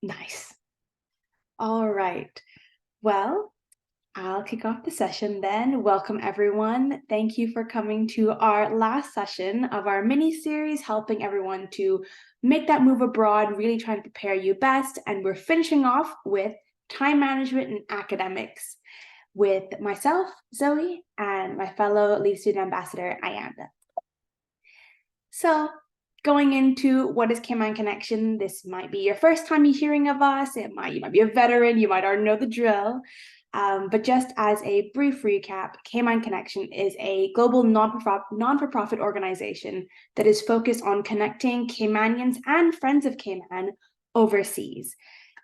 Nice. All right. Well, I'll kick off the session then. Welcome, everyone. Thank you for coming to our last session of our mini-series, helping everyone to make that move abroad, really trying to prepare you best. And we're finishing off with time management and academics with myself, Zoe, and my fellow Lead Student Ambassador, Ayanda. So going into what is K-Man Connection, this might be your first time you're hearing of us. You might be a veteran, you might already know the drill. But just as a brief recap, K-Man Connection is a global non-for-profit organization that is focused on connecting Caymanians and friends of Cayman overseas.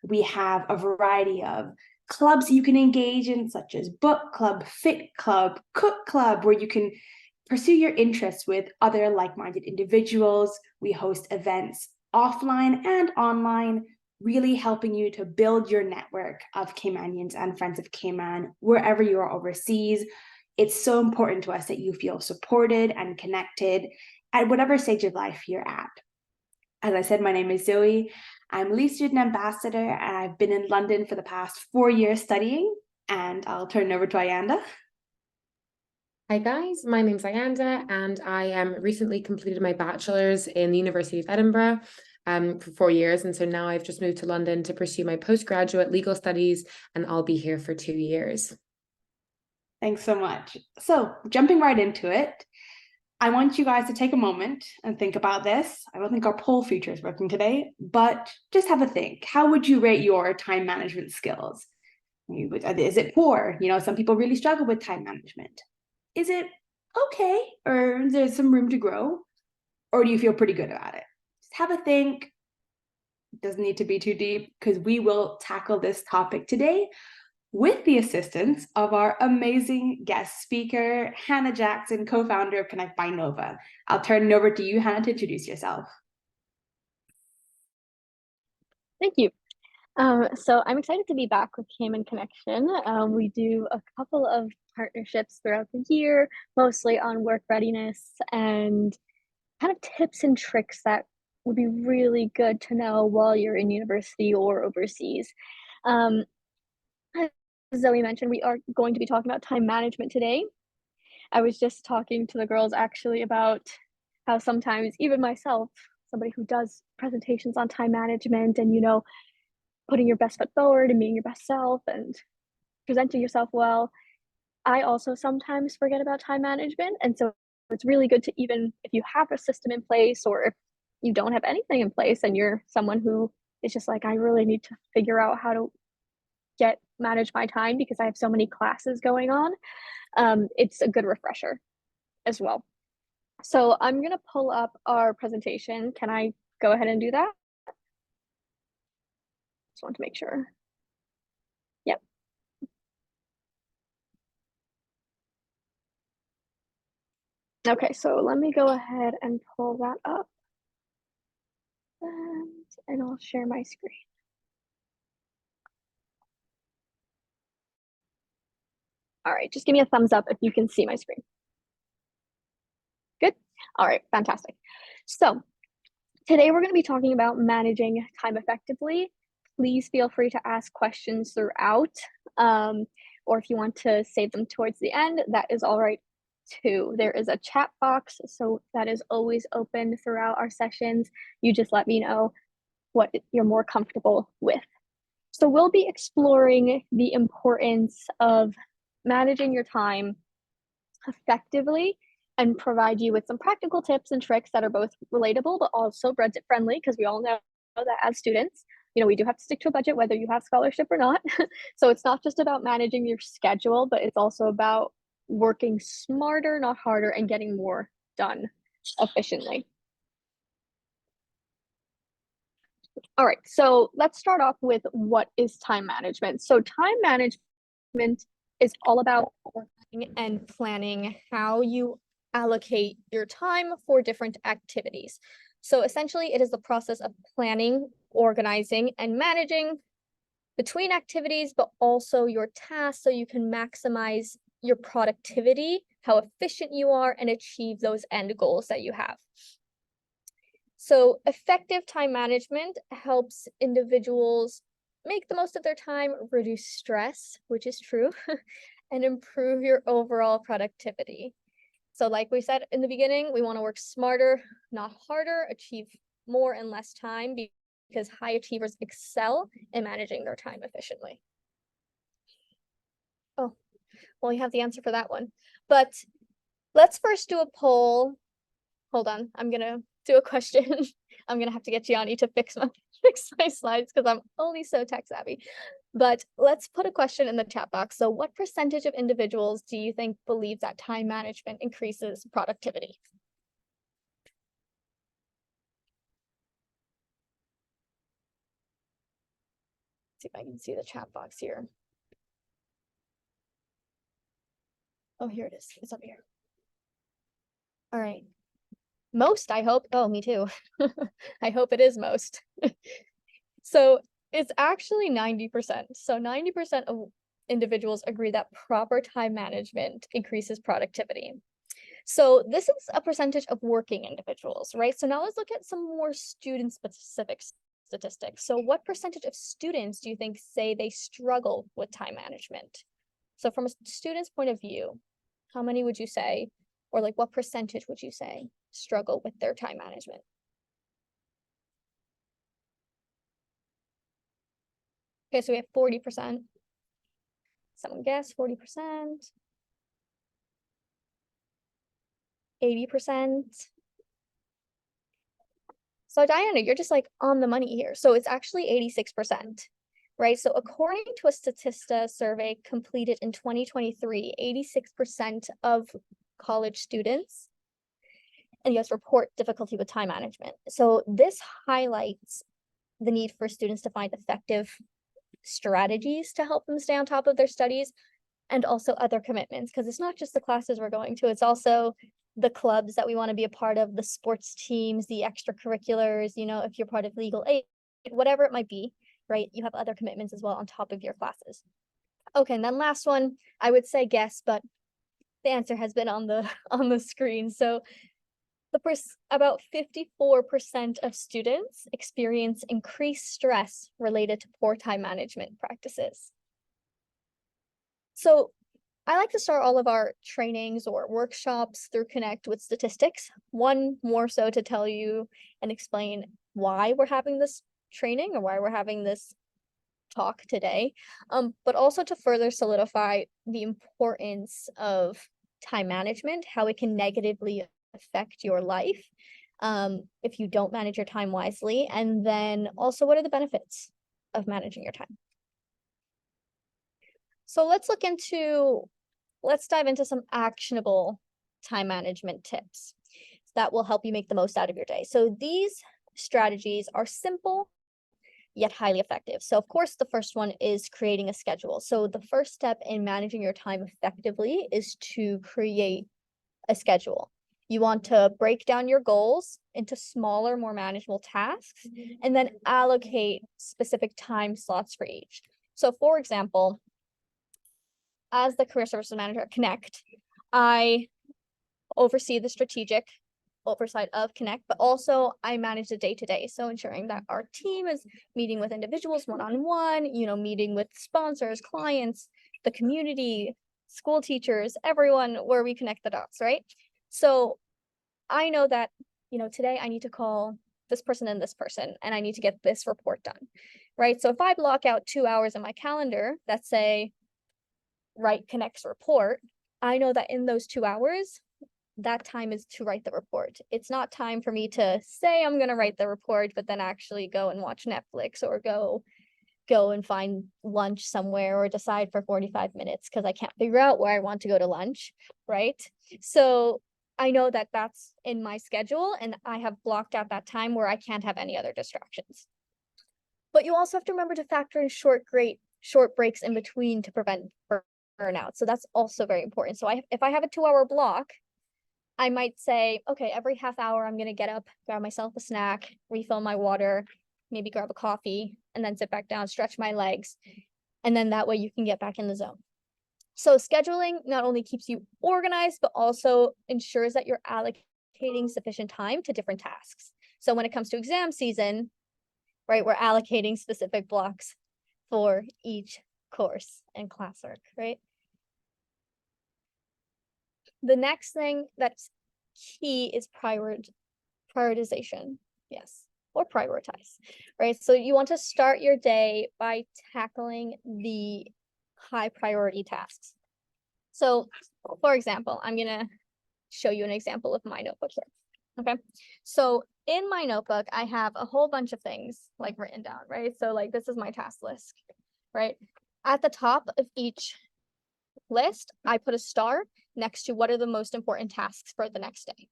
We have a variety of clubs you can engage in, such as book club, fit club, cook club, where you can pursue your interests with other like-minded individuals. We host events offline and online, really helping you to build your network of Caymanians and friends of Cayman wherever you are overseas. It's so important to us that you feel supported and connected at whatever stage of life you're at. As I said, my name is Zoe. I'm Lead Student Ambassador, and I've been in London for the past 4 years studying, and I'll turn it over to Ayanda. Hi guys, my name's Ayanda and I recently completed my bachelor's in the University of Edinburgh for 4 years, and so now I've just moved to London to pursue my postgraduate legal studies, and I'll be here for 2 years. Thanks so much. So jumping right into it, I want you guys to take a moment and think about this. I don't think our poll feature is working today, but just have a think. How would you rate your time management skills? Is it poor? Some people really struggle with time management. Is it okay, or is there some room to grow? Or do you feel pretty good about it? Just have a think. It doesn't need to be too deep, because we will tackle this topic today with the assistance of our amazing guest speaker, Hannah Jackson, co-founder of Connect by Nova. I'll turn it over to you, Hannah, to introduce yourself. Thank you. So I'm excited to be back with K-Man Connection. We do a couple of partnerships throughout the year, mostly on work readiness and kind of tips and tricks that would be really good to know while you're in university or overseas. As Zoe mentioned, we are going to be talking about time management today. I was just talking to the girls actually about how sometimes, even myself, somebody who does presentations on time management and, putting your best foot forward and being your best self and presenting yourself well, I also sometimes forget about time management. And so it's really good to, even if you have a system in place or if you don't have anything in place and you're someone who is just like, I really need to figure out how to manage my time because I have so many classes going on. It's a good refresher as well. So I'm going to pull up our presentation. Can I go ahead and do that? Just want to make sure. Yep. Okay, so let me go ahead and pull that up. And I'll share my screen. All right, just give me a thumbs up if you can see my screen. Good. All right, fantastic. So today we're going to be talking about managing time effectively. Please feel free to ask questions throughout, or if you want to save them towards the end, that is all right too. There is a chat box, so that is always open throughout our sessions. You just let me know what you're more comfortable with. So we'll be exploring the importance of managing your time effectively and provide you with some practical tips and tricks that are both relatable but also Brexit friendly, because we all know that as students, we do have to stick to a budget whether you have scholarship or not. So it's not just about managing your schedule, but it's also about working smarter, not harder, and getting more done efficiently. All right, so let's start off with what is time management. So time management is all about working and planning how you allocate your time for different activities. So essentially, it is the process of planning, organizing, and managing between activities, but also your tasks so you can maximize your productivity, how efficient you are, and achieve those end goals that you have. So effective time management helps individuals make the most of their time, reduce stress, which is true, and improve your overall productivity. So like we said in the beginning, we want to work smarter, not harder, achieve more in less time because high achievers excel in managing their time efficiently. Oh, well, you have the answer for that one. But let's first do a poll. Hold on, I'm gonna do a question. I'm gonna have to get Gianni to fix my slides because I'm only so tech savvy. But let's put a question in the chat box. So what percentage of individuals do you think believe that time management increases productivity? See if I can see the chat box here. Oh, here it is. It's up here. All right. Most, I hope. Oh, me too. I hope it is most. So it's actually 90%. So 90% of individuals agree that proper time management increases productivity. So this is a percentage of working individuals, right? So now let's look at some more student-specific statistics. So what percentage of students do you think say they struggle with time management? So from a student's point of view, how many would you say, or like what percentage would you say struggle with their time management? Okay, so we have 40%. Someone guess 40%, 80%. So Diana, you're just like on the money here. So it's actually 86%, right? So according to a Statista survey completed in 2023, 86% of college students in the US report difficulty with time management. So this highlights the need for students to find effective strategies to help them stay on top of their studies and also other commitments, because it's not just the classes we're going to, it's also the clubs that we want to be a part of, the sports teams, the extracurriculars, you know, if you're part of legal aid, whatever it might be, right? You have other commitments as well on top of your classes. Okay, and then last one, I would say guess, but the answer has been on the on the screen. So about 54% of students experience increased stress related to poor time management practices. So I like to start all of our trainings or workshops through Connect with statistics. One more so to tell you and explain why we're having this training or why we're having this talk today, but also to further solidify the importance of time management, how it can negatively affect your life if you don't manage your time wisely, and then also what are the benefits of managing your time. So let's dive into some actionable time management tips that will help you make the most out of your day. So these strategies are simple yet highly effective. So of course, the first one is creating a schedule. So the first step in managing your time effectively is to create a schedule. You want to break down your goals into smaller, more manageable tasks, and then allocate specific time slots for each. So for example, as the career services manager at Connect, I oversee the strategic oversight of Connect, but also I manage the day-to-day. So ensuring that our team is meeting with individuals one-on-one, you know, meeting with sponsors, clients, the community, school teachers, everyone where we connect the dots, right? So I know that, you know, today I need to call this person and this person, and I need to get this report done, right? So if I block out 2 hours in my calendar that say, write Connect's report, I know that in those 2 hours, that time is to write the report. It's not time for me to say I'm going to write the report, but then actually go and watch Netflix or go and find lunch somewhere or decide for 45 minutes because I can't figure out where I want to go to lunch, right? So I know that that's in my schedule and I have blocked out that time where I can't have any other distractions. But you also have to remember to factor in short breaks in between to prevent burnout. So that's also very important. So if I have a 2-hour block, I might say, okay, every half hour, I'm going to get up, grab myself a snack, refill my water, maybe grab a coffee, and then sit back down, stretch my legs. And then that way you can get back in the zone. So scheduling not only keeps you organized, but also ensures that you're allocating sufficient time to different tasks. So when it comes to exam season, right, we're allocating specific blocks for each course and classwork, right? The next thing that's key is prioritization. Yes, or prioritize, right? So you want to start your day by tackling the high priority tasks. So for example, I'm gonna show you an example of my notebook here. Okay, so in my notebook, I have a whole bunch of things like written down, right? So like this is my task list, right? At the top of each list, I put a star next to what are the most important tasks for the next day.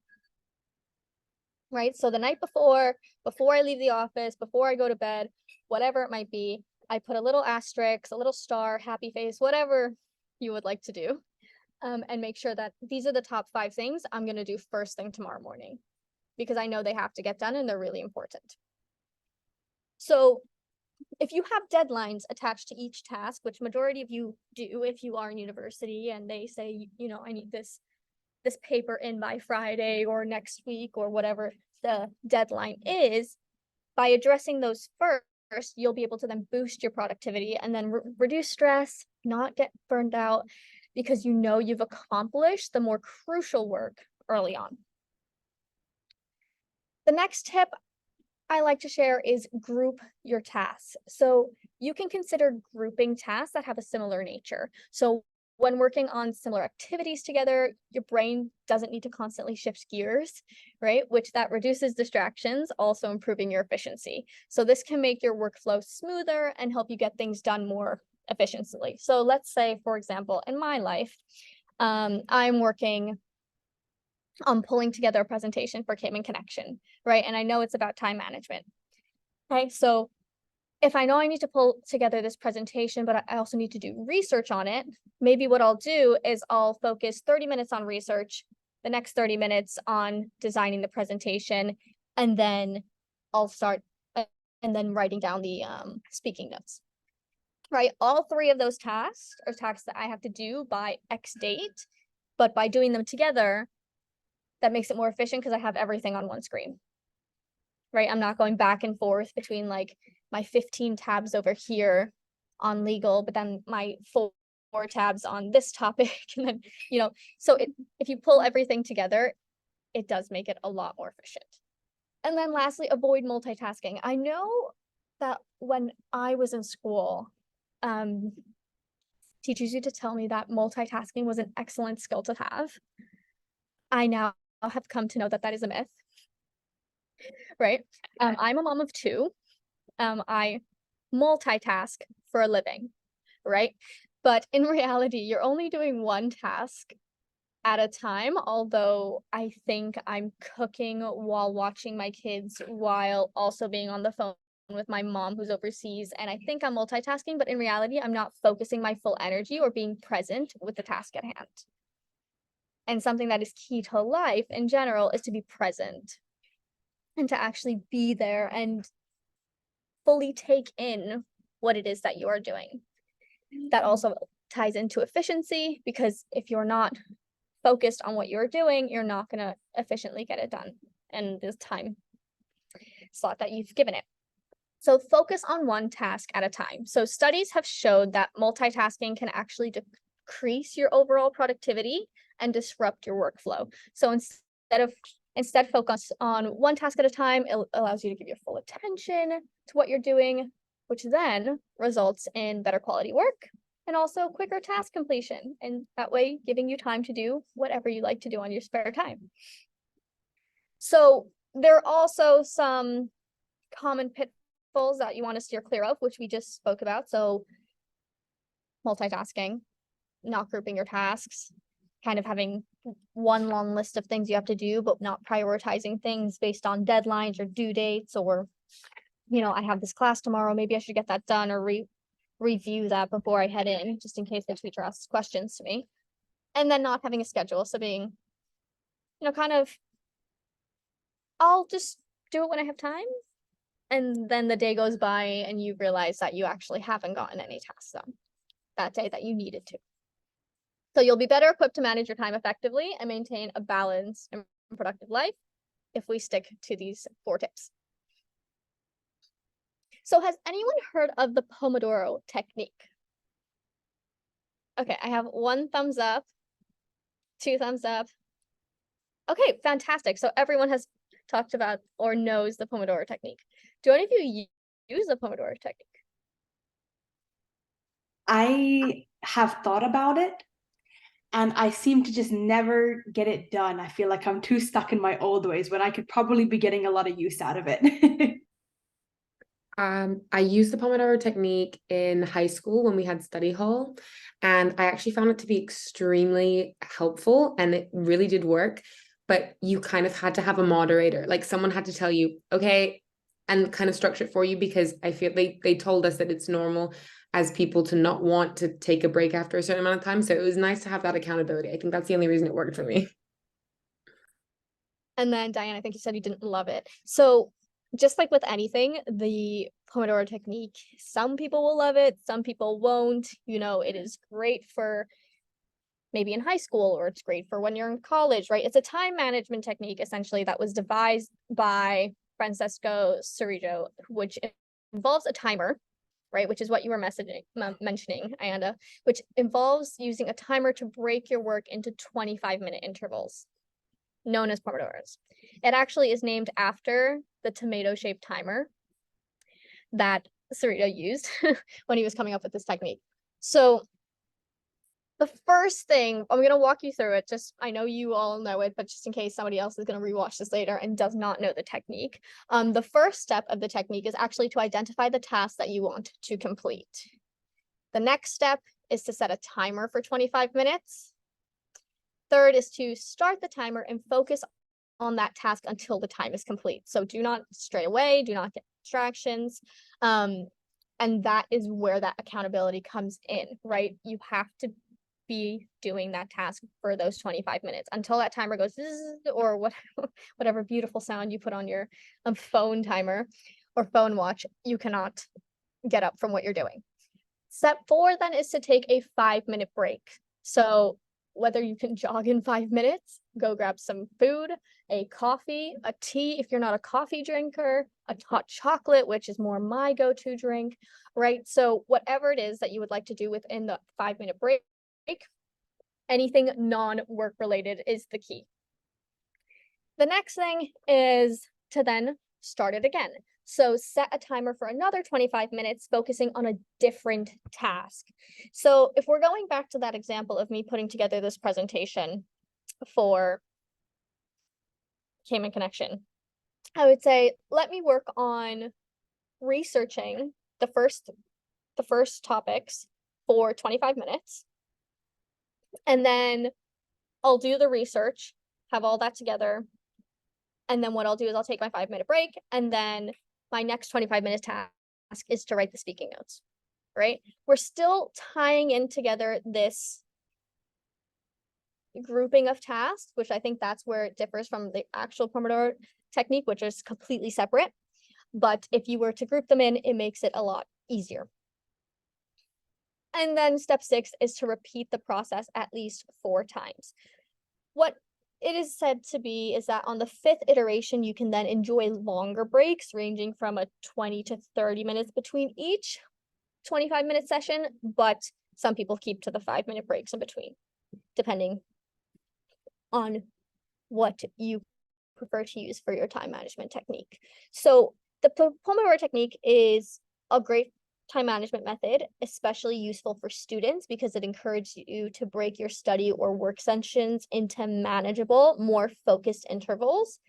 Right? So the night before I leave the office, before I go to bed, whatever it might be, I put a little asterisk, a little star, happy face, whatever you would like to do. And make sure that these are the top 5 things I'm going to do first thing tomorrow morning, because I know they have to get done and they're really important. So if you have deadlines attached to each task, which majority of you do if you are in university and they say, you know, I need this paper in by Friday or next week or whatever the deadline is, by addressing those first, you'll be able to then boost your productivity and then reduce stress, not get burned out, because you know you've accomplished the more crucial work early on. The next tip I like to share is group your tasks. So you can consider grouping tasks that have a similar nature. So when working on similar activities together, your brain doesn't need to constantly shift gears, right? Which that reduces distractions, also improving your efficiency. So this can make your workflow smoother and help you get things done more efficiently. So let's say, for example, in my life, I'm working on pulling together a presentation for Cayman Connection, right? And I know it's about time management. Okay, so if I know I need to pull together this presentation, but I also need to do research on it, maybe what I'll do is I'll focus 30 minutes on research, the next 30 minutes on designing the presentation, and then I'll start and then writing down the speaking notes. Right, all 3 of those tasks are tasks that I have to do by X date, but by doing them together, that makes it more efficient because I have everything on one screen. Right, I'm not going back and forth between like my 15 tabs over here on legal, but then my 4 tabs on this topic. And then, you know, so if you pull everything together, it does make it a lot more efficient. And then lastly, avoid multitasking. I know that when I was in school, teachers used to tell me that multitasking was an excellent skill to have. I now have come to know that that is a myth, right? I'm a mom of 2. I multitask for a living, right? But in reality, you're only doing one task at a time, although I think I'm cooking while watching my kids while also being on the phone with my mom who's overseas. And I think I'm multitasking, but in reality, I'm not focusing my full energy or being present with the task at hand. And something that is key to life in general is to be present and to actually be there and fully take in what it is that you are doing. That also ties into efficiency, because if you're not focused on what you're doing, you're not going to efficiently get it done in this time slot that you've given it. So focus on one task at a time. So studies have showed that multitasking can actually decrease your overall productivity and disrupt your workflow. So instead focus on one task at a time, it allows you to give your full attention to what you're doing, which then results in better quality work and also quicker task completion. And that way, giving you time to do whatever you like to do on your spare time. So there are also some common pitfalls that you want to steer clear of, which we just spoke about. So multitasking, not grouping your tasks, kind of having one long list of things you have to do, but not prioritizing things based on deadlines or due dates, or, you know, I have this class tomorrow, maybe I should get that done, or review that before I head in, just in case the teacher asks questions to me. And then not having a schedule. So being, you know, kind of, I'll just do it when I have time. And then the day goes by and you realize that you actually haven't gotten any tasks done that day that you needed to. So you'll be better equipped to manage your time effectively and maintain a balanced and productive life. if we stick to these 4 tips. So has anyone heard of the Pomodoro technique? Okay, I have 1 thumbs up, 2 thumbs up. Okay, fantastic. So everyone has talked about or knows the Pomodoro technique. Do any of you use the Pomodoro technique? I have thought about it, and I seem to just never get it done. I feel like I'm too stuck in my old ways when I could probably be getting a lot of use out of it. I used the Pomodoro technique in high school when we had study hall, and I actually found it to be extremely helpful, and it really did work. But you kind of had to have a moderator, like someone had to tell you, okay, and kind of structure it for you, because I feel they told us that it's normal as people to not want to take a break after a certain amount of time. So it was nice to have that accountability. I think that's the only reason it worked for me. And then Diane, I think you said you didn't love it. So just like with anything, the Pomodoro technique, some people will love it, some people won't. You know, it is great for maybe in high school, or it's great for when you're in college, right? It's a time management technique essentially that was devised by Francesco Cerrillo, which involves a timer, right? Which is what you were mentioning, Ayanda, which involves using a timer to break your work into 25-minute intervals, known as Pomodoros. It actually is named after the tomato-shaped timer that Cerrillo used when he was coming up with this technique. So the first thing, I'm going to walk you through it. Just, I know you all know it, but just in case somebody else is going to rewatch this later and does not know the technique. The first step of the technique is actually to identify the task that you want to complete. The next step is to set a timer for 25 minutes. Third is to start the timer and focus on that task until the time is complete. So do not stray away, do not get distractions. And that is where that accountability comes in, right? You have to be doing that task for those 25 minutes until that timer goes or whatever beautiful sound you put on your phone timer or phone watch. You cannot get up from what you're doing. Step 4 then is to take a 5-minute break. So whether you can jog in 5 minutes, go grab some food, a coffee, a tea if you're not a coffee drinker, a hot chocolate, which is more my go-to drink, right? So whatever it is that you would like to do within the 5-minute break, anything non-work related is the key. The next thing is to then start it again. So set a timer for another 25 minutes, focusing on a different task. So if we're going back to that example of me putting together this presentation for Cayman Connection, I would say, let me work on researching the first topics for 25 minutes. And then I'll do the research, have all that together. And then what I'll do is I'll take my 5-minute break, and then my next 25-minute task is to write the speaking notes, right? We're still tying in together this grouping of tasks, which I think that's where it differs from the actual Pomodoro technique, which is completely separate. But if you were to group them in, it makes it a lot easier. And then step 6 is to repeat the process at least 4 times. What it is said to be is that on the 5th iteration, you can then enjoy longer breaks ranging from a 20 to 30 minutes between each 25-minute session, but some people keep to the 5-minute breaks in between, depending on what you prefer to use for your time management technique. So the Pomodoro technique is a great time management method, especially useful for students because it encourages you to break your study or work sessions into manageable, more focused intervals,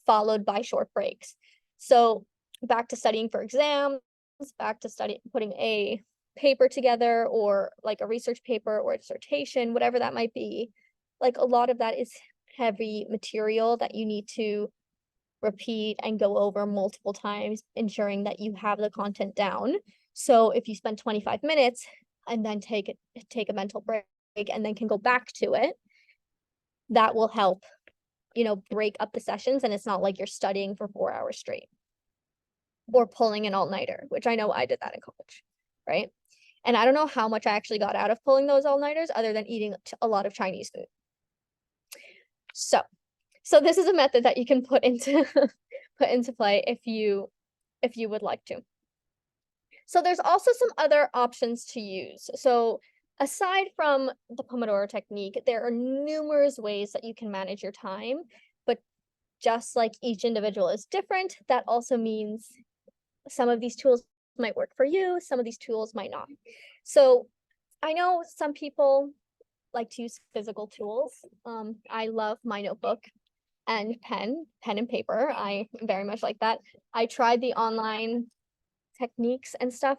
followed by short breaks. So back to studying for exams, back to putting a paper together, or like a research paper or a dissertation, whatever that might be. Like a lot of that is heavy material that you need to repeat and go over multiple times, ensuring that you have the content down. So if you spend 25 minutes and then take a mental break and then can go back to it, that will help, break up the sessions, and it's not like you're studying for 4 hours straight or pulling an all-nighter, which I know I did that in college, right? And I don't know how much I actually got out of pulling those all-nighters other than eating a lot of Chinese food. So So this is a method that you can put into put into play if you would like to. So there's also some other options to use. So aside from the Pomodoro technique, there are numerous ways that you can manage your time, but just like each individual is different, that also means some of these tools might work for you, some of these tools might not. So I know some people like to use physical tools. I love my notebook and pen and paper. I very much like that. I tried the online techniques and stuff.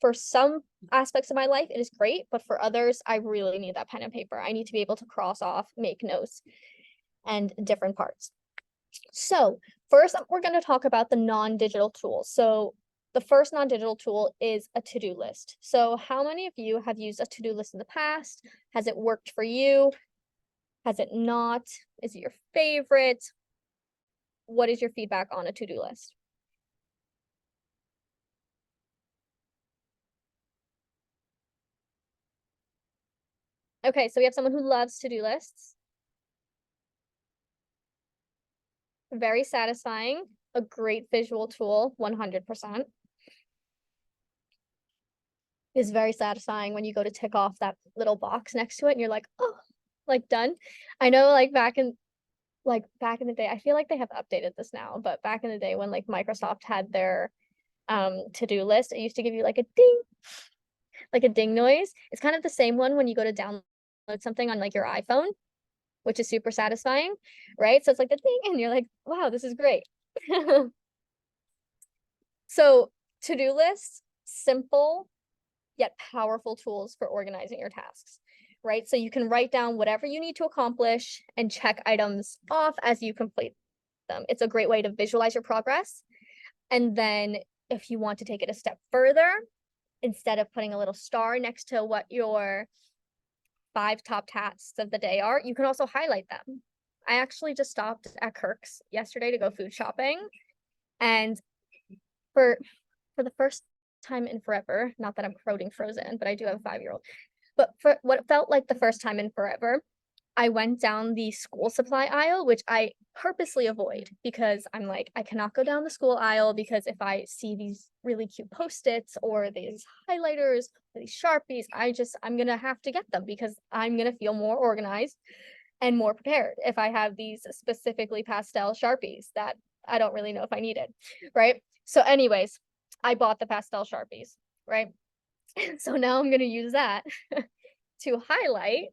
For some aspects of my life, it is great, but for others, I really need that pen and paper. I need to be able to cross off, make notes, and different parts. So first, we're going to talk about the non-digital tools. So the first non-digital tool is a to-do list. So how many of you have used a to-do list in the past? Has it worked for you? Has it not? Is it your favorite? What is your feedback on a to-do list? Okay, so we have someone who loves to-do lists. Very satisfying, a great visual tool, 100%. Is very satisfying when you go to tick off that little box next to it and you're like, oh, like done. I know back in the day, I feel like they have updated this now, but back in the day when like Microsoft had their to-do list, it used to give you like a ding, like a ding noise. It's kind of the same one when you go to download something on like your iPhone, which is super satisfying, right? So it's like the ding and you're like, wow, this is great. So to-do lists, simple yet powerful tools for organizing your tasks, right? So you can write down whatever you need to accomplish and check items off as you complete them. It's a great way to visualize your progress. And then if you want to take it a step further, instead of putting a little star next to what your 5 top tasks of the day are, you can also highlight them. I actually just stopped at Kirk's yesterday to go food shopping, and for the first time in forever, not that I'm quoting Frozen, but I do have a 5-year-old, but for what felt like the first time in forever, I went down the school supply aisle, which I purposely avoid because I'm like, I cannot go down the school aisle because if I see these really cute Post-its or these highlighters or these Sharpies, I'm gonna have to get them because I'm gonna feel more organized and more prepared if I have these specifically pastel Sharpies that I don't really know if I needed, right? So anyways, I bought the pastel Sharpies, right? So now I'm gonna use that to highlight,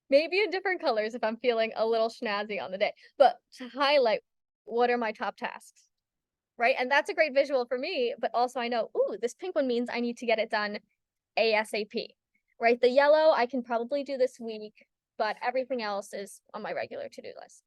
maybe in different colors if I'm feeling a little snazzy on the day, but to highlight what are my top tasks, right? And that's a great visual for me, but also I know, ooh, this pink one means I need to get it done ASAP, right? The yellow I can probably do this week, but everything else is on my regular to-do list.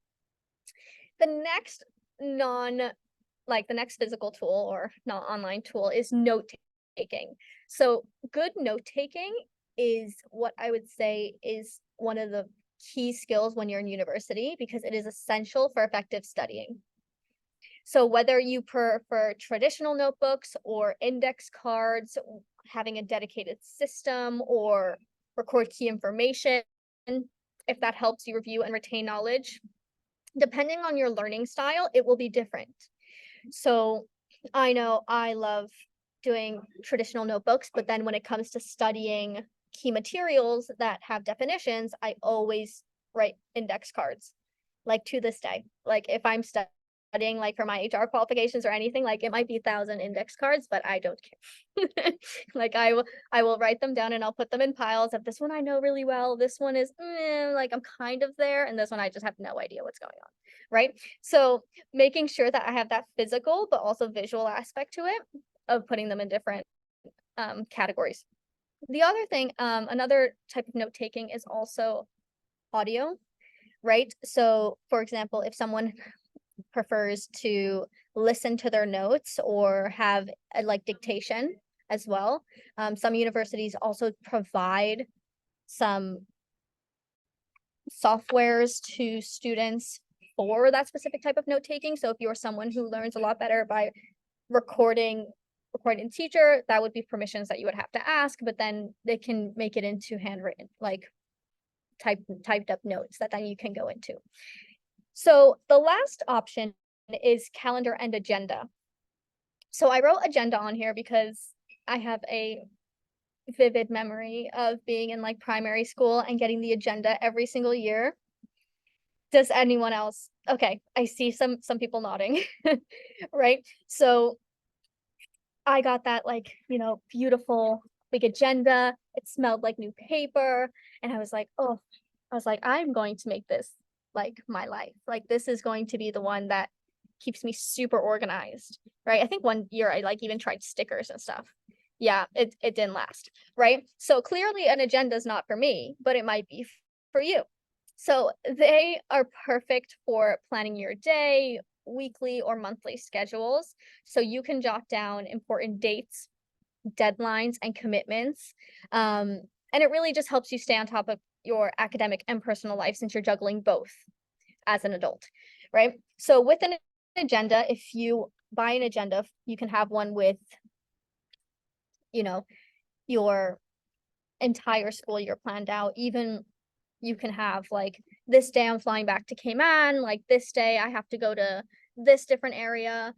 The next the next physical tool or not online tool is note taking. So good note taking is what I would say is one of the key skills when you're in university because it is essential for effective studying. So whether you prefer traditional notebooks or index cards, having a dedicated system or record key information, if that helps you review and retain knowledge, depending on your learning style, it will be different. So I know I love doing traditional notebooks, but then when it comes to studying key materials that have definitions, I always write index cards, like to this day. Like if I'm studying like for my HR qualifications or anything, like it might be 1,000 index cards, but I don't care. Like I will write them down and I'll put them in piles of this one I know really well. This one is like I'm kind of there, and this one I just have no idea what's going on. Right. So making sure that I have that physical but also visual aspect to it of putting them in different categories. The other thing, another type of note taking is also audio, right? So for example, if someone prefers to listen to their notes or have like dictation as well, some universities also provide some softwares to students for that specific type of note taking. So if you're someone who learns a lot better by recording teacher, that would be permissions that you would have to ask, but then they can make it into handwritten, like typed up notes that then you can go into. So the last option is calendar and agenda. So I wrote agenda on here because I have a vivid memory of being in like primary school and getting the agenda every single year. Does anyone else? Okay, I see some people nodding, right? So I got that like, beautiful big agenda. It smelled like new paper. And I was like, oh, I'm going to make this like my life. Like this is going to be the one that keeps me super organized, right? I think one year I like even tried stickers and stuff. Yeah, it didn't last, right? So clearly an agenda is not for me, but it might be for you. So they are perfect for planning your day, weekly or monthly schedules. So you can jot down important dates, deadlines, and commitments. And it really just helps you stay on top of your academic and personal life since you're juggling both as an adult, right? So with an agenda, if you buy an agenda, you can have one with, your entire school year planned out. Even you can have like this day I'm flying back to Cayman, like this day I have to go to this different area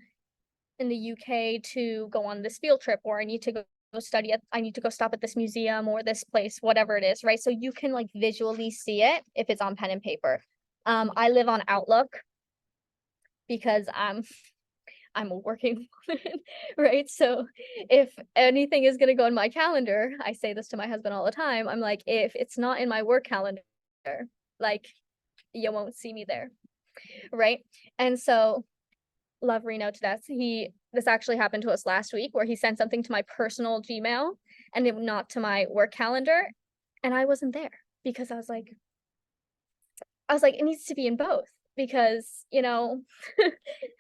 in the UK to go on this field trip, or I need to go I need to go stop at this museum or this place, whatever it is, right? So you can like visually see it if it's on pen and paper. I live on Outlook because I'm a working woman, right? So if anything is going to go in my calendar, I say this to my husband all the time. I'm like, if it's not in my work calendar, like you won't see me there, right? And so love Reno to death. This actually happened to us last week where he sent something to my personal Gmail and not to my work calendar. And I wasn't there because I was like, it needs to be in both because,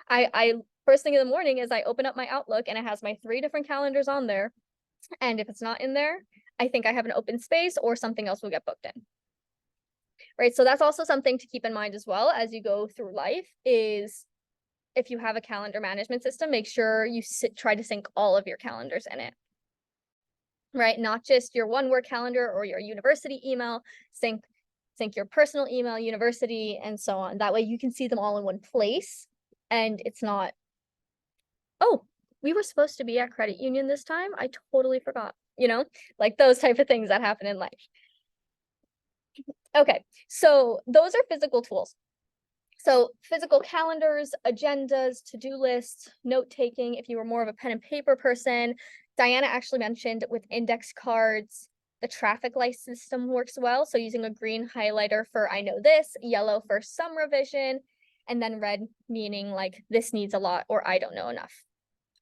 I first thing in the morning is I open up my Outlook and it has my 3 different calendars on there. And if it's not in there, I think I have an open space or something else will get booked in. Right. So that's also something to keep in mind as well as you go through life is if you have a calendar management system, make sure you try to sync all of your calendars in it. Right. Not just your one work calendar or your university email, sync your personal email, university, and so on. That way you can see them all in one place and it's not, oh, we were supposed to be at credit union this time. I totally forgot, like those type of things that happen in life. Okay, so those are physical tools. So physical calendars, agendas, to-do lists, note-taking, if you were more of a pen and paper person. Diana actually mentioned with index cards, the traffic light system works well. So using a green highlighter for I know this, yellow for some revision, and then red meaning like this needs a lot or I don't know enough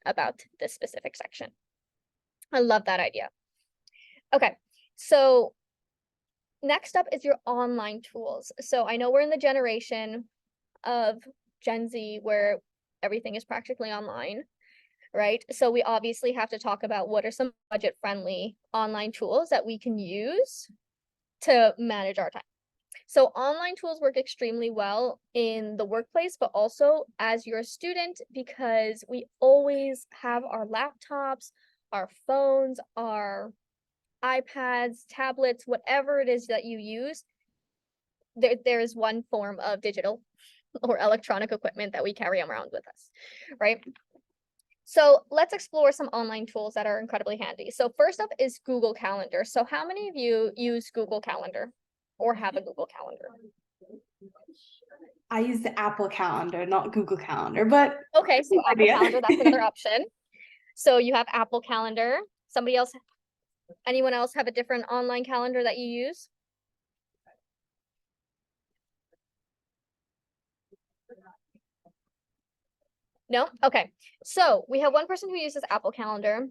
about this specific section. I love that idea. Okay, so next up is your online tools. So I know we're in the generation of Gen Z where everything is practically online, right? So we obviously have to talk about what are some budget-friendly online tools that we can use to manage our time. So online tools work extremely well in the workplace, but also as you're a student, because we always have our laptops, our phones, our iPads, tablets, whatever it is that you use, there is one form of digital or electronic equipment that we carry around with us, right? So let's explore some online tools that are incredibly handy. So first up is Google Calendar. So how many of you use Google Calendar or have a Google Calendar? I use the Apple Calendar, not Google Calendar, but okay, so Apple Calendar, that's another option. So you have Apple Calendar. Anyone else have a different online calendar that you use? No? Okay. So we have one person who uses Apple Calendar.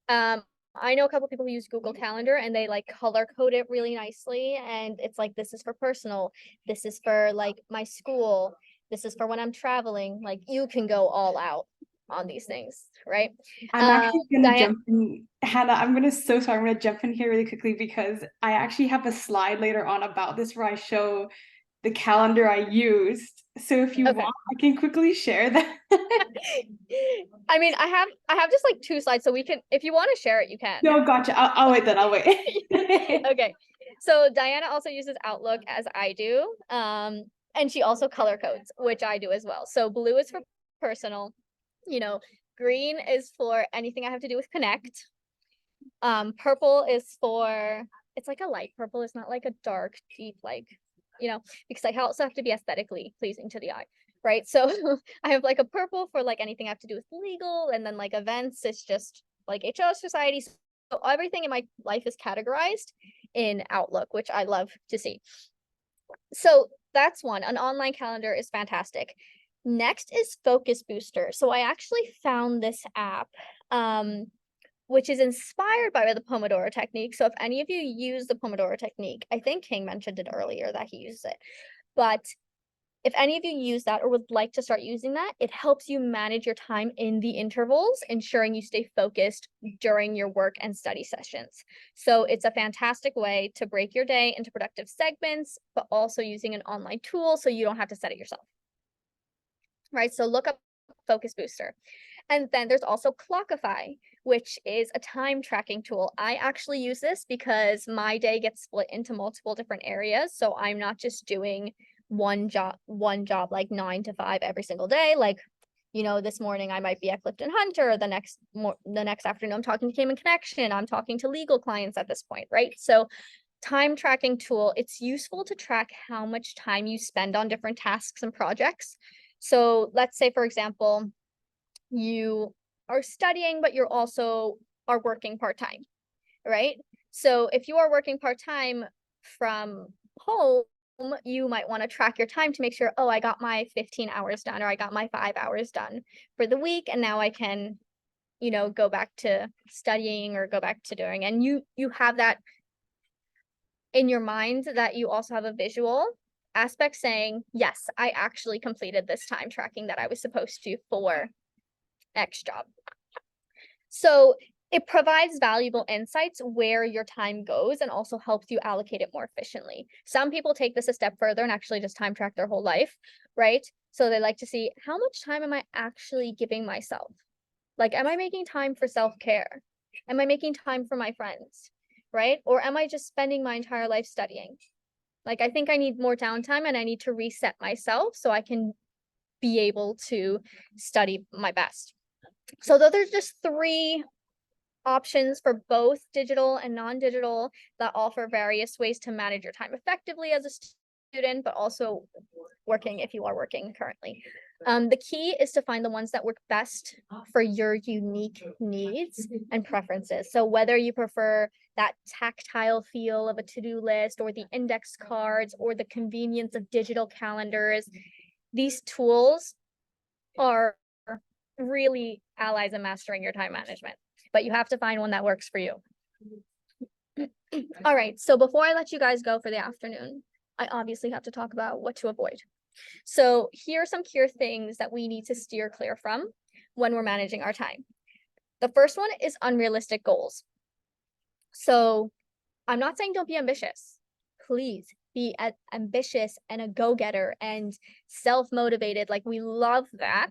I know a couple people who use Google Calendar and they like color code it really nicely. And it's like, this is for personal. This is for like my school. This is for when I'm traveling. Like you can go all out on these things, right? I'm actually gonna jump in, Hannah. I'm gonna jump in here really quickly because I actually have a slide later on about this where I show the calendar I used. So if you want, I can quickly share that. I mean, I have just like 2 slides, so we can, if you want to share it, you can. No, gotcha. I'll wait then. I'll wait. Okay. So Diana also uses Outlook as I do. And she also color codes, which I do as well. So blue is for personal, green is for anything I have to do with Connect. Purple is for, it's like a light purple. It's not like a dark, deep, because I also have to be aesthetically pleasing to the eye, right? So I have like a purple for like anything I have to do with legal, and then like events, it's just like HO society. So everything in my life is categorized in Outlook, which I love to see. So that's one. An online calendar is fantastic. Next is Focus Booster. So I actually found this app, which is inspired by the Pomodoro technique. So if any of you use the Pomodoro technique, I think King mentioned it earlier that he uses it. But if any of you use that or would like to start using that, it helps you manage your time in the intervals, ensuring you stay focused during your work and study sessions. So it's a fantastic way to break your day into productive segments, but also using an online tool so you don't have to set it yourself. Right, so look up Focus Booster. And then there's also Clockify, which is a time tracking tool. I actually use this because my day gets split into multiple different areas. So I'm not just doing one job like 9 to 5 every single day. Like, this morning I might be at Clifton Hunter, the next afternoon I'm talking to Cayman Connection, I'm talking to legal clients at this point, right? So time tracking tool, it's useful to track how much time you spend on different tasks and projects. So let's say, for example, you are studying, but you're also are working part-time, right? So if you are working part-time from home, you might want to track your time to make sure, oh, I got my 15 hours done, or I got my 5 hours done for the week, and now I can, go back to studying or go back to doing. And you have that in your mind, that you also have a visual aspect saying, yes, I actually completed this time tracking that I was supposed to for X job. So it provides valuable insights where your time goes and also helps you allocate it more efficiently. Some people take this a step further and actually just time track their whole life, right? So they like to see, how much time am I actually giving myself? Like, am I making time for self-care? Am I making time for my friends, right? Or am I just spending my entire life studying? Like, I think I need more downtime and I need to reset myself so I can be able to study my best. So those are just 3 options for both digital and non-digital that offer various ways to manage your time effectively as a student, but also working if you are working currently. The key is to find the ones that work best for your unique needs and preferences. So whether you prefer that tactile feel of a to-do list, or the index cards, or the convenience of digital calendars, these tools are really allies in mastering your time management, but you have to find one that works for you. All right, so before I let you guys go for the afternoon, I obviously have to talk about what to avoid. So here are some key things that we need to steer clear from when we're managing our time. The first one is unrealistic goals. So I'm not saying don't be ambitious. Please be ambitious and a go-getter and self-motivated. Like, we love that.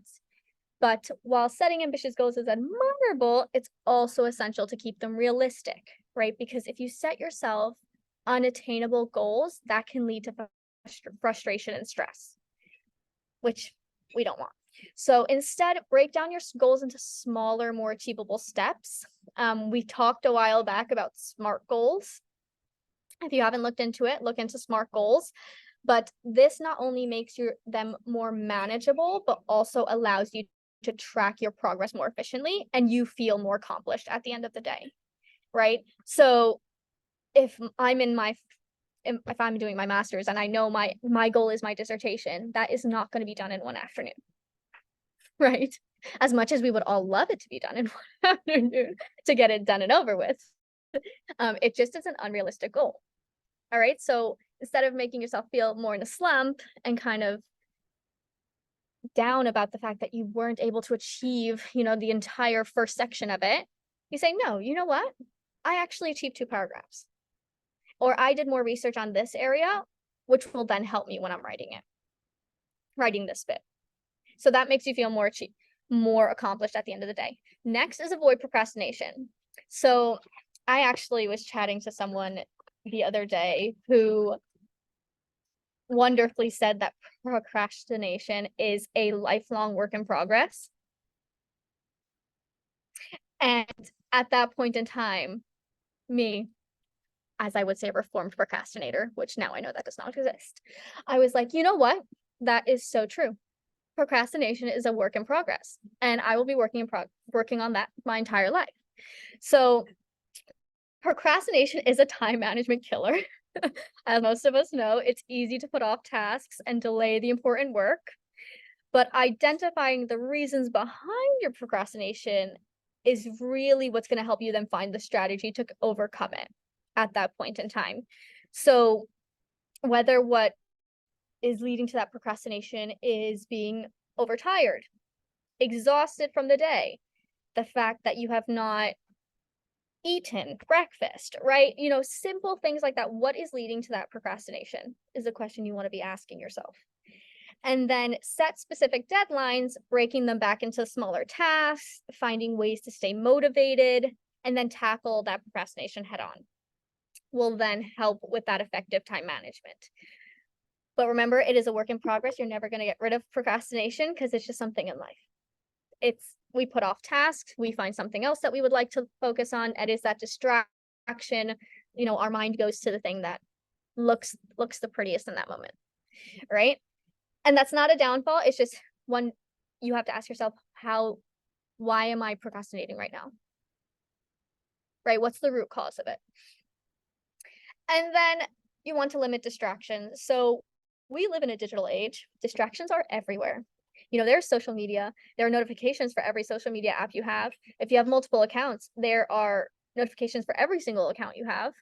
But while setting ambitious goals is admirable, it's also essential to keep them realistic, right? Because if you set yourself unattainable goals, that can lead to frustration and stress, which we don't want. So instead, break down your goals into smaller, more achievable steps. We talked a while back about SMART goals. If you haven't looked into it, look into SMART goals. But this not only makes them more manageable, but also allows you to track your progress more efficiently, and you feel more accomplished at the end of the day, right? So if I'm doing my master's and I know my goal is my dissertation, that is not going to be done in one afternoon, right? As much as we would all love it to be done in one afternoon to get it done and over with, it just is an unrealistic goal. All right, so instead of making yourself feel more in a slump and kind of down about the fact that you weren't able to achieve, the entire first section of it, you say, no, you know what? I actually achieved 2 paragraphs. Or I did more research on this area, which will then help me when I'm writing this bit. So that makes you feel more accomplished at the end of the day. Next is avoid procrastination. So I actually was chatting to someone the other day who wonderfully said that procrastination is a lifelong work in progress. And at that point in time, me, as I would say, reformed procrastinator, which now I know that does not exist, I was like, you know what? That is so true. Procrastination is a work in progress, and I will be working on that my entire life. So procrastination is a time management killer. As most of us know, it's easy to put off tasks and delay the important work, but identifying the reasons behind your procrastination is really what's going to help you then find the strategy to overcome it at that point in time. So whether what is leading to that procrastination is being overtired, exhausted from the day, the fact that you have not eaten breakfast, right? You know, simple things like that. What is leading to that procrastination is a question you want to be asking yourself. And then set specific deadlines, breaking them back into smaller tasks, finding ways to stay motivated, and then tackle that procrastination head on will then help with that effective time management. But remember, it is a work in progress. You're never going to get rid of procrastination because it's just something in life. We put off tasks, we find something else that we would like to focus on. It is that distraction. You know, our mind goes to the thing that looks the prettiest in that moment, right? And that's not a downfall. It's just one you have to ask yourself, why am I procrastinating right now? Right? What's the root cause of it? And then you want to limit distractions. So we live in a digital age. Distractions are everywhere. You know, there's social media. There are notifications for every social media app you have. If you have multiple accounts, there are notifications for every single account you have.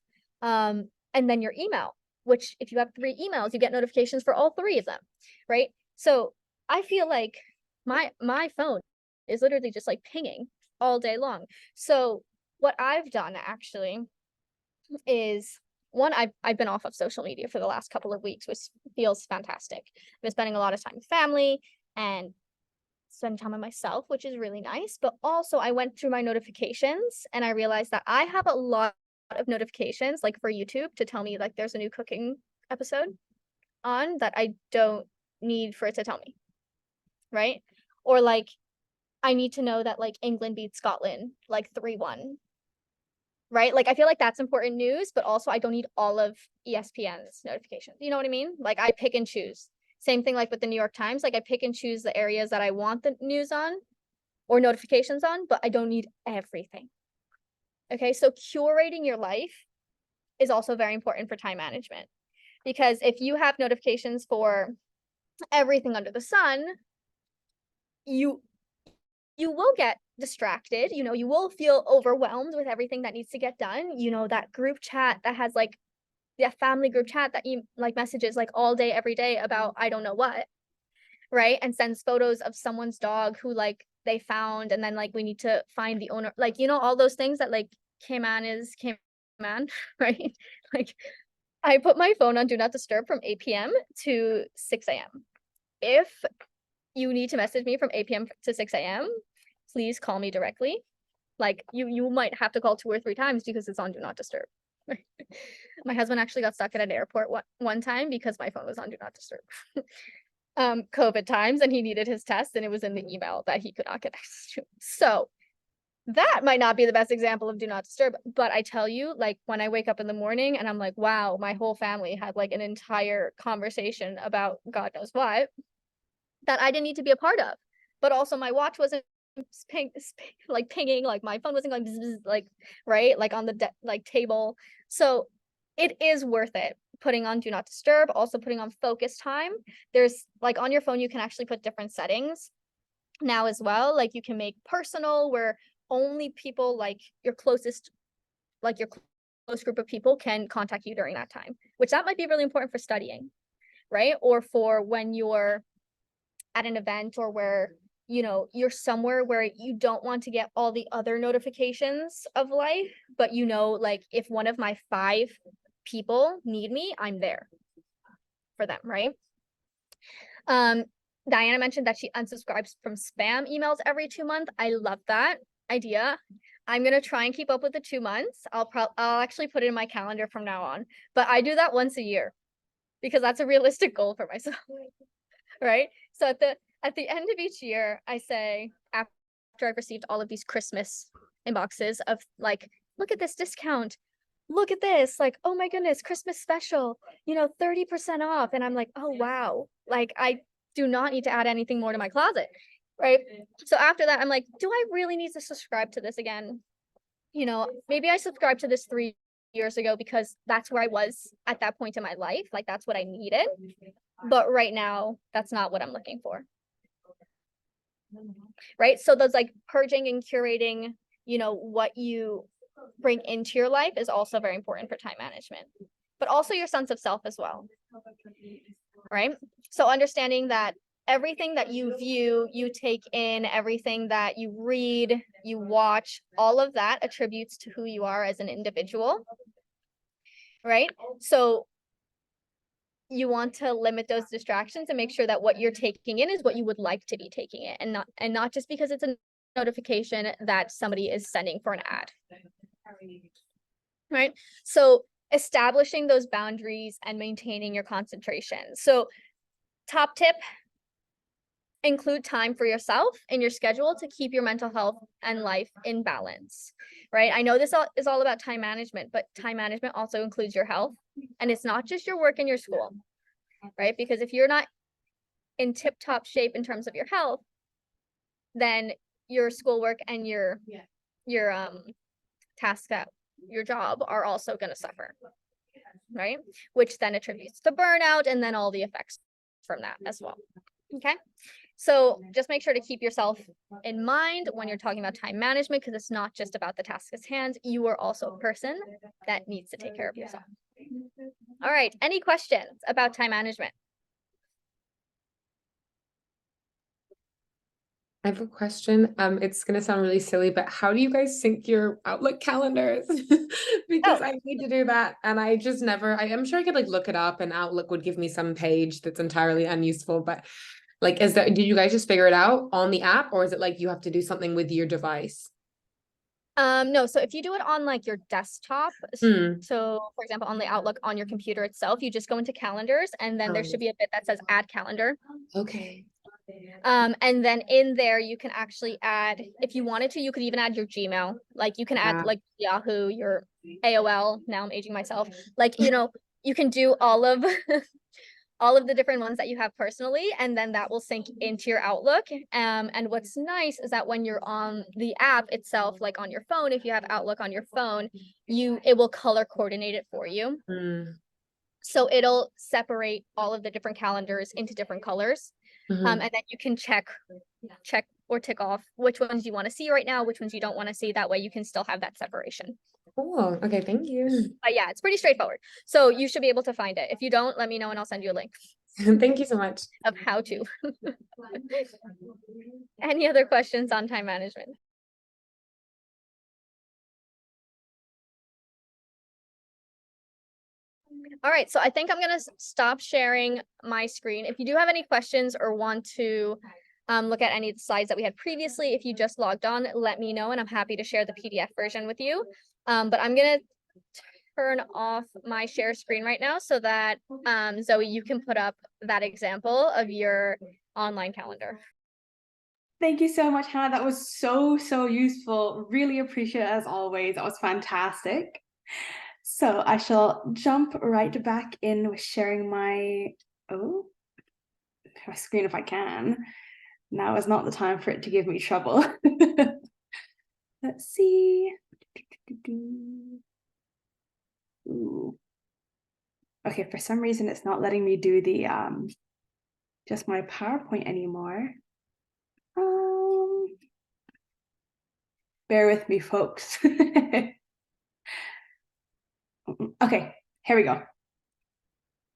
And then your email, which if you have 3 emails, you get notifications for all 3 of them, right? So I feel like my phone is literally just like pinging all day long. So what I've done actually is, one, I've been off of social media for the last couple of weeks, which feels fantastic. I've been spending a lot of time with family and spending time with myself, which is really nice. But also I went through my notifications and I realized that I have a lot of notifications, like for YouTube, to tell me like there's a new cooking episode on that I don't need for it to tell me, right? Or like I need to know that like England beat Scotland like 3-1, right? Like I feel like that's important news, but also I don't need all of ESPN's notifications. You know what I mean? Like I pick and choose. Same thing like with the New York Times, like I pick and choose the areas that I want the news on or notifications on, but I don't need everything. Okay, so curating your life is also very important for time management, because if you have notifications for everything under the sun, you will get distracted. You know, you will feel overwhelmed with everything that needs to get done. You know, that group chat that has like the family group chat that you like messages like all day, every day about I don't know what, right? And sends photos of someone's dog who like they found, and then like we need to find the owner, like, you know, all those things that like Cayman, right? Like I put my phone on do not disturb from 8 p.m. to 6 a.m. If you need to message me from 8 p.m. to 6 a.m., please call me directly. Like you might have to call 2 or 3 times because it's on do not disturb. My husband actually got stuck at an airport one time because my phone was on do not disturb. COVID times, and he needed his test and it was in the email that he could not get access to. So that might not be the best example of do not disturb, but I tell you, like when I wake up in the morning and I'm like, wow, my whole family had like an entire conversation about God knows what that I didn't need to be a part of, but also my watch wasn't pinging, like my phone wasn't going bzz, like, right, like on the like table. So it is worth it putting on do not disturb, also putting on focus time. There's like on your phone you can actually put different settings now as well. Like you can make personal, where only people like your closest, like your close group of people can contact you during that time, which that might be really important for studying, right? Or for when you're at an event, or where, you know, you're somewhere where you don't want to get all the other notifications of life, but you know, like if one of my 5 people need me, I'm there for them, right? Diana mentioned that she unsubscribes from spam emails every 2 months. I love that idea. I'm gonna try and keep up with the 2 months. I'll actually put it in my calendar from now on, but I do that once a year because that's a realistic goal for myself. Right? So at the end of each year, I say, after I've received all of these Christmas inboxes of like, look at this discount, look at this, like, oh my goodness, Christmas special, 30% off. And I'm like, oh wow, like I do not need to add anything more to my closet. Right? So after that, I'm like, do I really need to subscribe to this again? Maybe I subscribed to this 3 years ago because that's where I was at that point in my life. Like that's what I needed. But right now, that's not what I'm looking for. Right? So those like purging and curating, what you bring into your life is also very important for time management, but also your sense of self as well. Right? So understanding that everything that you view, you take in, everything that you read, you watch, all of that attributes to who you are as an individual. Right? So you want to limit those distractions and make sure that what you're taking in is what you would like to be taking it, and not just because it's a notification that somebody is sending for an ad. Right? So establishing those boundaries and maintaining your concentration. So top tip, include time for yourself in your schedule to keep your mental health and life in balance. Right? I know this is all about time management, but time management also includes your health, and it's not just your work and your school. Right? Because if you're not in tip-top shape in terms of your health, then your schoolwork and your tasks at your job are also going to suffer. Right? Which then attributes to burnout and then all the effects from that as well. Okay? So just make sure to keep yourself in mind when you're talking about time management, because it's not just about the task at hand. You are also a person that needs to take care of yourself. All right. Any questions about time management? I have a question. It's gonna sound really silly, but how do you guys sync your Outlook calendars? Because I need to do that, and I just never. I'm sure I could like look it up, and Outlook would give me some page that's entirely unuseful. But like, did you guys just figure it out on the app, or is it like you have to do something with your device? No, so if you do it on like your desktop, so for example, on the Outlook on your computer itself, you just go into calendars and then there should be a bit that says add calendar. Okay. And then in there you can actually add, if you wanted to, you could even add your Gmail. Like you can add like Yahoo, your AOL. Now I'm aging myself. Like, you can do all of all of the different ones that you have personally, and then that will sync into your Outlook. And what's nice is that when you're on the app itself, like on your phone, if you have Outlook on your phone, it will color coordinate it for you. So it'll separate all of the different calendars into different colors. And then you can check or tick off which ones you want to see right now, which ones you don't want to see. That way you can still have that separation. Cool. Okay, thank you. But yeah, it's pretty straightforward. So you should be able to find it. If you don't, let me know and I'll send you a link. Thank you so much. Of how to. Any other questions on time management? All right, so I think I'm going to stop sharing my screen. If you do have any questions or want to look at any of the slides that we had previously, if you just logged on, let me know and I'm happy to share the PDF version with you. But I'm going to turn off my share screen right now so that Zoe, you can put up that example of your online calendar. Thank you so much, Hannah. That was so useful. Really appreciate it as always. That was fantastic. So I shall jump right back in with sharing my screen if I can. Now is not the time for it to give me trouble. Let's see. Ooh. Okay, for some reason it's not letting me do the just my PowerPoint anymore. Bear with me, folks. Okay, here we go.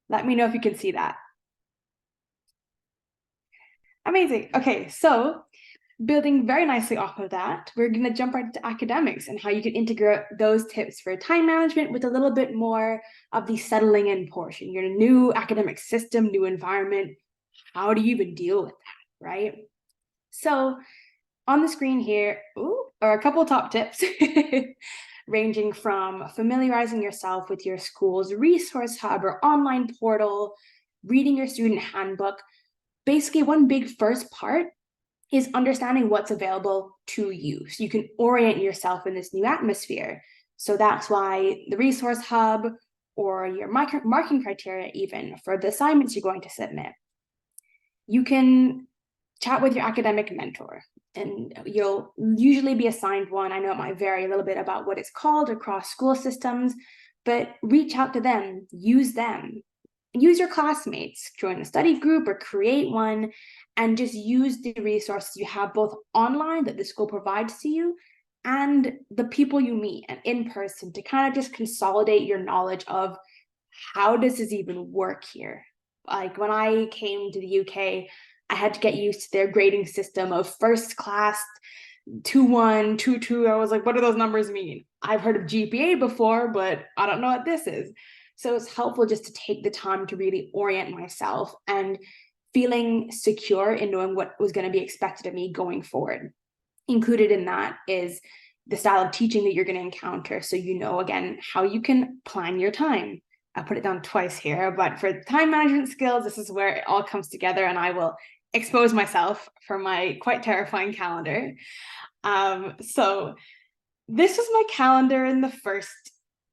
Let me know if you can see that. Amazing. Okay, so building very nicely off of that, we're going to jump right into academics and how you can integrate those tips for time management with a little bit more of the settling in portion. You're in a new academic system, new environment. How do you even deal with that, right? So on the screen here are a couple of top tips. ranging from familiarizing yourself with your school's resource hub or online portal, reading your student handbook. Basically, one big first part is understanding what's available to you, so you can orient yourself in this new atmosphere. So that's why the resource hub or your marking criteria, even for the assignments you're going to submit. You can chat with your academic mentor, and you'll usually be assigned one. I know it might vary a little bit about what it's called across school systems, but reach out to them, use them. Use your classmates, join a study group or create one, and just use the resources you have both online that the school provides to you and the people you meet and in person to kind of just consolidate your knowledge of how does this even work here. Like when I came to the UK, I had to get used to their grading system of first class, 2-1, 2-2. I was like, what do those numbers mean? I've heard of GPA before, but I don't know what this is. So it's helpful just to take the time to really orient myself and feeling secure in knowing what was going to be expected of me going forward. Included in that is the style of teaching that you're going to encounter. So you know, again, how you can plan your time. I put it down twice here, but for time management skills, this is where it all comes together, and I will expose myself for my quite terrifying calendar. So this was my calendar in the first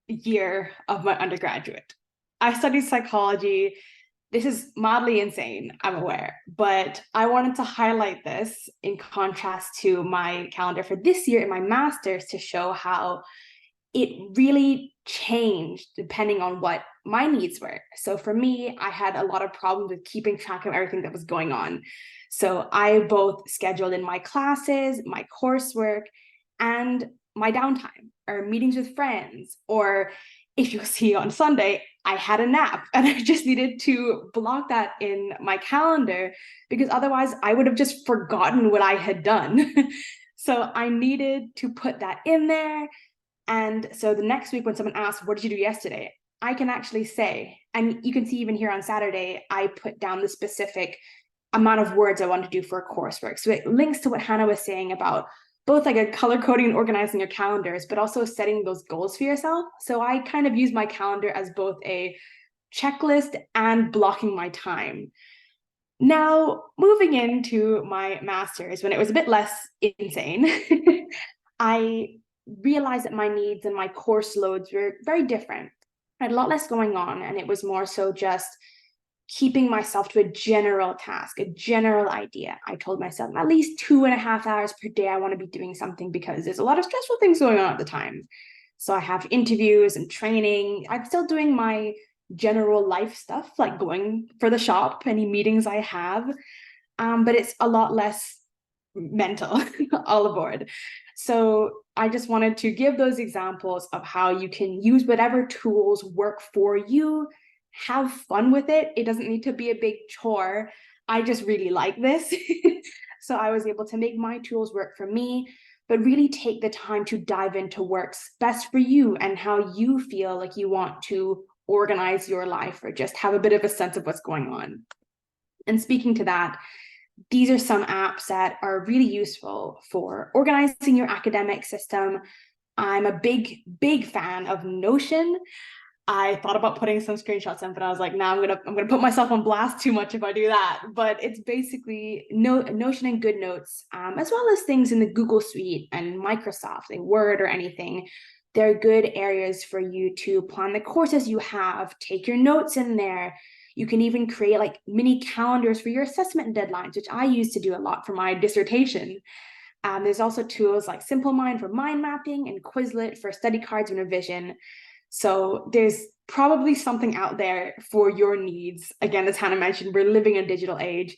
year of my undergraduate. I studied psychology. This is mildly insane, I'm aware, but I wanted to highlight this in contrast to my calendar for this year in my master's to show how it really changed depending on what my needs were. So for me, I had a lot of problems with keeping track of everything that was going on. So I both scheduled in my classes, my coursework, and my downtime or meetings with friends. Or if you see on Sunday, I had a nap and I just needed to block that in my calendar because otherwise I would have just forgotten what I had done. So I needed to put that in there. And so the next week when someone asks, what did you do yesterday? I can actually say, and you can see even here on Saturday, I put down the specific amount of words I want to do for a coursework. So it links to what Hannah was saying about both like a color coding and organizing your calendars, but also setting those goals for yourself. So I kind of use my calendar as both a checklist and blocking my time. Now, moving into my master's, when it was a bit less insane, I realized that my needs and my course loads were very different. I had a lot less going on, and it was more so just keeping myself to a general task, a general idea. I told myself at least 2.5 hours per day I want to be doing something because there's a lot of stressful things going on at the time. So I have interviews and training. I'm still doing my general life stuff, like going for the shop, any meetings I have, but it's a lot less mental all aboard. So I just wanted to give those examples of how you can use whatever tools work for you. Have fun with it. It doesn't need to be a big chore. I just really like this. So I was able to make my tools work for me, but really take the time to dive into works best for you and how you feel like you want to organize your life or just have a bit of a sense of what's going on. And speaking to that, these are some apps that are really useful for organizing your academic system. I'm a big fan of Notion. I thought about putting some screenshots in, but I was like, nah, I'm gonna put myself on blast too much if I do that. But it's basically Notion and GoodNotes, as well as things in the Google Suite and Microsoft, like Word or anything. They're good areas for you to plan the courses you have, take your notes in there. You can even create like mini calendars for your assessment deadlines, which I used to do a lot for my dissertation. There's also tools like Simple Mind for mind mapping and Quizlet for study cards and revision. So there's probably something out there for your needs. Again, as Hannah mentioned, we're living in a digital age.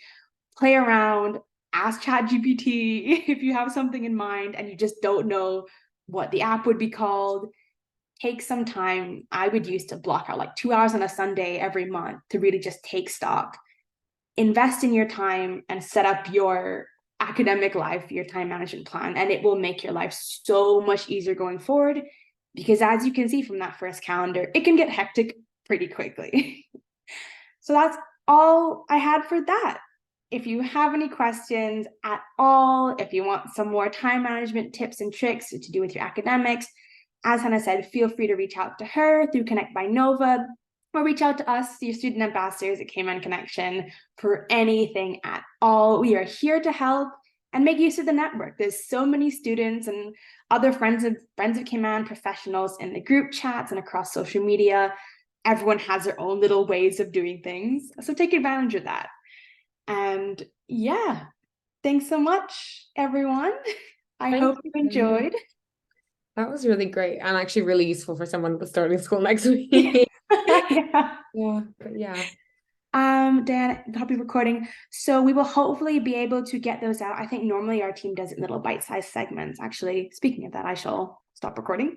Play around, ask ChatGPT if you have something in mind and you just don't know what the app would be called. Take some time. I would use to block out like 2 hours on a Sunday every month to really just take stock. Invest in your time and set up your academic life, your time management plan, and it will make your life so much easier going forward. Because as you can see from that first calendar, it can get hectic pretty quickly. So that's all I had for that. If you have any questions at all, if you want some more time management tips and tricks to do with your academics, as Hannah said, feel free to reach out to her through Connect by Nova, or reach out to us, your student ambassadors at Cayman Connection, for anything at all. We are here to help and make use of the network. There's so many students and other friends of Cayman professionals in the group chats and across social media. Everyone has their own little ways of doing things, so take advantage of that. And yeah, thanks so much, everyone. I hope you enjoyed. That was really great and actually really useful for someone that's starting school next week. Yeah. But yeah. Dan, copy recording. So we will hopefully be able to get those out. I think normally our team does it in little bite-sized segments. Actually, speaking of that, I shall stop recording.